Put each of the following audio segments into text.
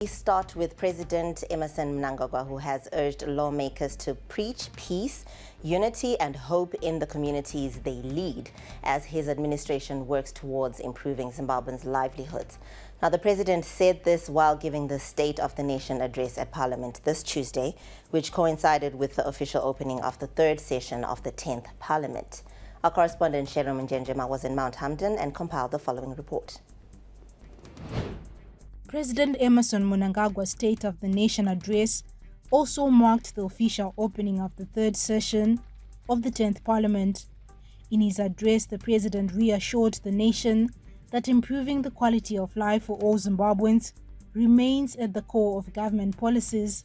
We start with President Emmerson Mnangagwa, who has urged lawmakers to preach peace, unity and hope in the communities they lead as his administration works towards improving Zimbabweans' livelihoods. Now, the president said this while giving the State of the Nation address at Parliament this Tuesday, which coincided with the official opening of the third session of the 10th Parliament. Our correspondent Sherom Njenjema was in Mount Hampden and compiled the following report. President Emmerson Mnangagwa's State of the Nation address also marked the official opening of the third session of the 10th Parliament. In his address, the president reassured the nation that improving the quality of life for all Zimbabweans remains at the core of government policies.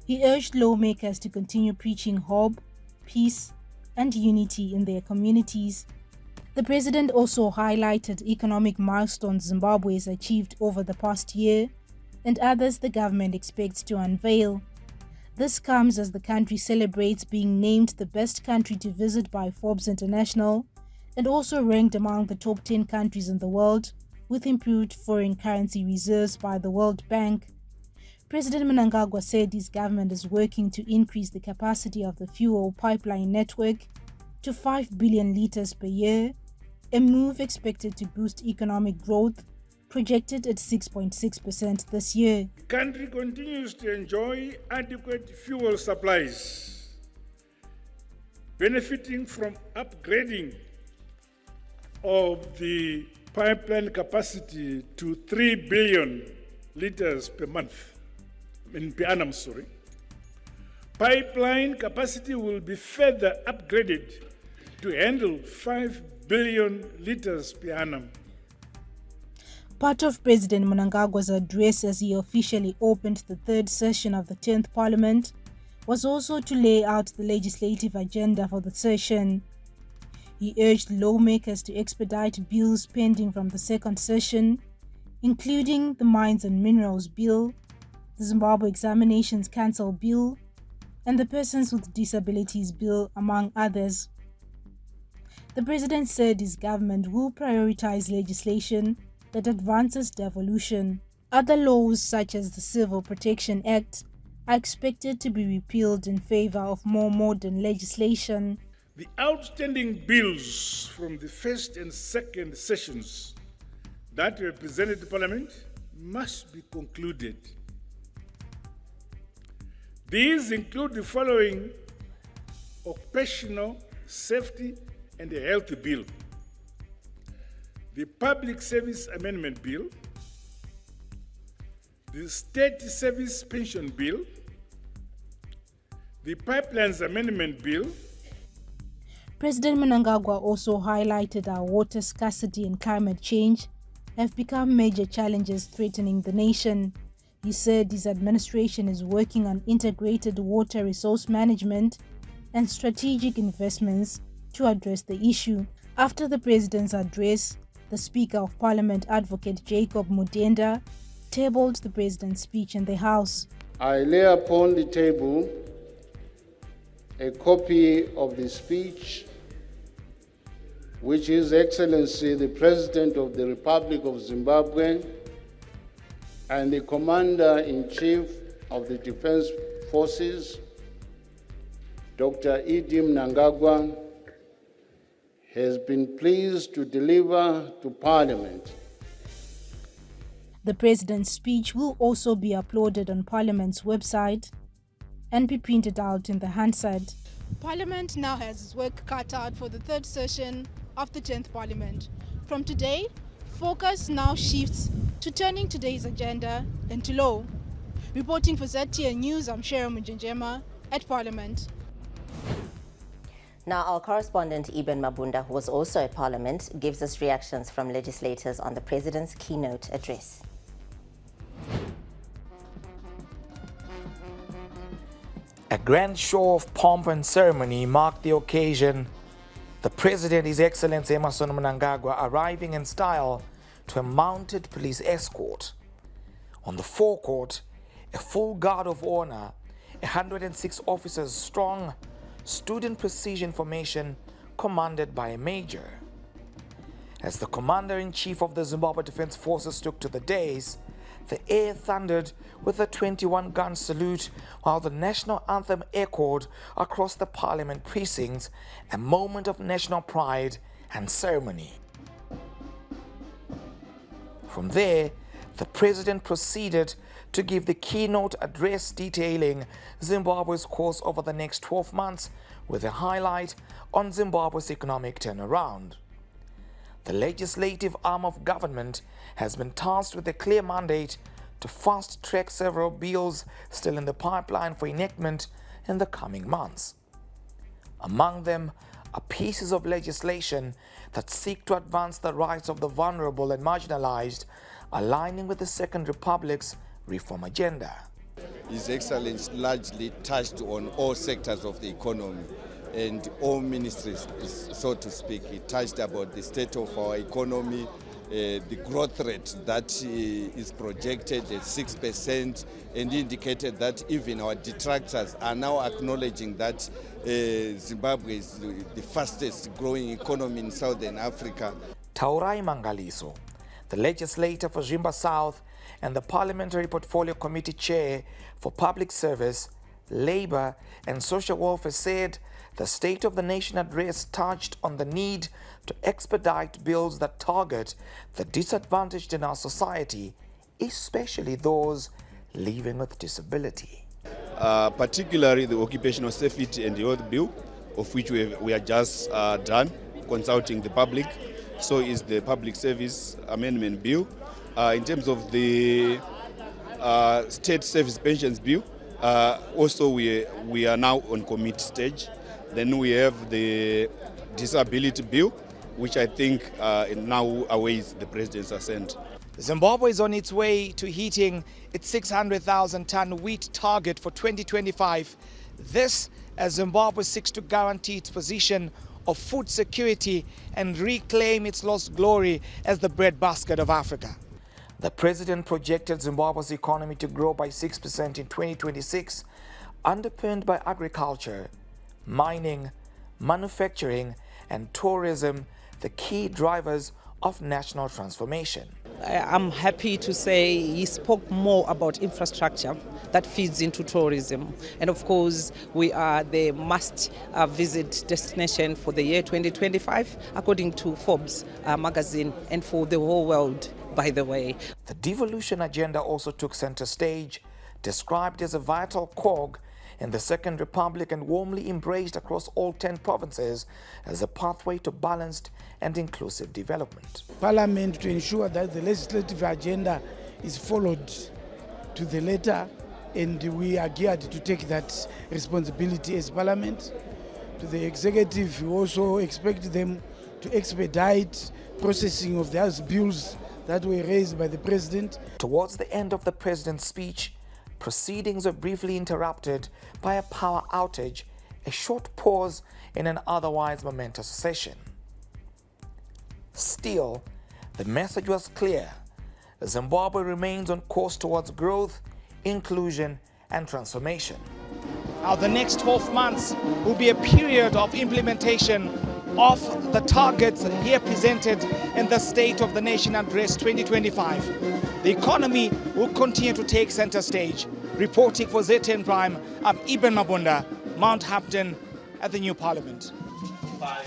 He urged lawmakers to continue preaching hope, peace, and unity in their communities. The president also highlighted economic milestones Zimbabwe has achieved over the past year and others the government expects to unveil. This comes as the country celebrates being named the best country to visit by Forbes International and also ranked among the top 10 countries in the world with improved foreign currency reserves by the World Bank. President Mnangagwa said his government is working to increase the capacity of the fuel pipeline network to 5 billion litres per year, a move expected to boost economic growth, projected at 6.6% this year. The country continues to enjoy adequate fuel supplies, benefiting from upgrading of the pipeline capacity to 3 billion litres per annum. Pipeline capacity will be further upgraded to handle 5 billion litres per annum. Part of President Mnangagwa's address as he officially opened the third session of the 10th Parliament was also to lay out the legislative agenda for the session. He urged lawmakers to expedite bills pending from the second session, including the Mines and Minerals Bill, the Zimbabwe Examinations Council Bill, and the Persons with Disabilities Bill, among others. The president said his government will prioritize legislation that advances devolution. Other laws, such as the Civil Protection Act, are expected to be repealed in favor of more modern legislation. The outstanding bills from the first and second sessions that were presented to Parliament must be concluded. These include the following: Occupational Safety and the Health Bill, the Public Service Amendment Bill, the State Service Pension Bill, the Pipelines Amendment Bill. President Mnangagwa also highlighted how water scarcity and climate change have become major challenges threatening the nation. He said his administration is working on integrated water resource management and strategic investments to address the issue. After the president's address, the Speaker of Parliament, Advocate Jacob Mudenda, tabled the president's speech in the House. I lay upon the table a copy of the speech which His Excellency the President of the Republic of Zimbabwe and the Commander-in-Chief of the Defense Forces, Dr. E.D. Mnangagwa, has been pleased to deliver to Parliament. The president's speech will also be uploaded on Parliament's website and be printed out in the Hansard. Parliament now has its work cut out for the third session of the 10th Parliament. From today, focus now shifts to turning today's agenda into law. Reporting for ZTN News, I'm Sherom Njenjema at Parliament. Now, our correspondent Eben Mabunda, who was also at Parliament, gives us reactions from legislators on the president's keynote address. A grand show of pomp and ceremony marked the occasion. The President, His Excellency Emmerson Mnangagwa, arriving in style to a mounted police escort. On the forecourt, a full guard of honor, 106 officers strong, stood in precision formation, commanded by a major. As the Commander-in-Chief of the Zimbabwe Defense Forces took to the dais, the air thundered with a 21-gun salute while the national anthem echoed across the parliament precincts, a moment of national pride and ceremony. From there, the president proceeded to give the keynote address detailing Zimbabwe's course over the next 12 months with a highlight on Zimbabwe's economic turnaround. The legislative arm of government has been tasked with a clear mandate to fast-track several bills still in the pipeline for enactment in the coming months. Among them are pieces of legislation that seek to advance the rights of the vulnerable and marginalized, aligning with the Second Republic's reform agenda. His Excellency largely touched on all sectors of the economy and all ministries, so to speak. He touched about the state of our economy, the growth rate that is projected at 6%, and indicated that even our detractors are now acknowledging that Zimbabwe is the fastest growing economy in Southern Africa. Taurai Mangaliso, the legislator for Zimba South and the Parliamentary Portfolio Committee Chair for Public Service, Labour and Social Welfare, said the State of the Nation address touched on the need to expedite bills that target the disadvantaged in our society, especially those living with disability. Particularly the Occupational Safety and Health Bill, of which we are just done consulting the public. So is the Public Service Amendment Bill. In terms of the State Service Pensions Bill, also we are now on committee stage. Then we have the Disability Bill, which I think now awaits the President's assent. Zimbabwe is on its way to hitting its 600,000-ton wheat target for 2025. This as Zimbabwe seeks to guarantee its position of food security and reclaim its lost glory as the breadbasket of Africa. The president projected Zimbabwe's economy to grow by 6% in 2026, underpinned by agriculture, mining, manufacturing, and tourism, the key drivers of national transformation. I'm happy to say he spoke more about infrastructure that feeds into tourism. And of course, we are the must-visit destination for the year 2025, according to Forbes magazine, and for the whole world, by the way. The devolution agenda also took center stage, described as a vital cog in the Second Republic and warmly embraced across all 10 provinces as a pathway to balanced and inclusive development. Parliament to ensure that the legislative agenda is followed to the letter, and we are geared to take that responsibility as Parliament. To the executive, we also expect them to expedite processing of those bills that were raised by the President. Towards the end of the President's speech, proceedings were briefly interrupted by a power outage, a short pause in an otherwise momentous session. Still, the message was clear. Zimbabwe remains on course towards growth, inclusion, and transformation. Now, the next 12 months will be a period of implementation of the targets here presented in the State of the Nation Address 2025. The economy will continue to take center stage. Reporting for ZTN Prime, I'm Ibn Mabunda, Mount Hampton at the New Parliament. Bye.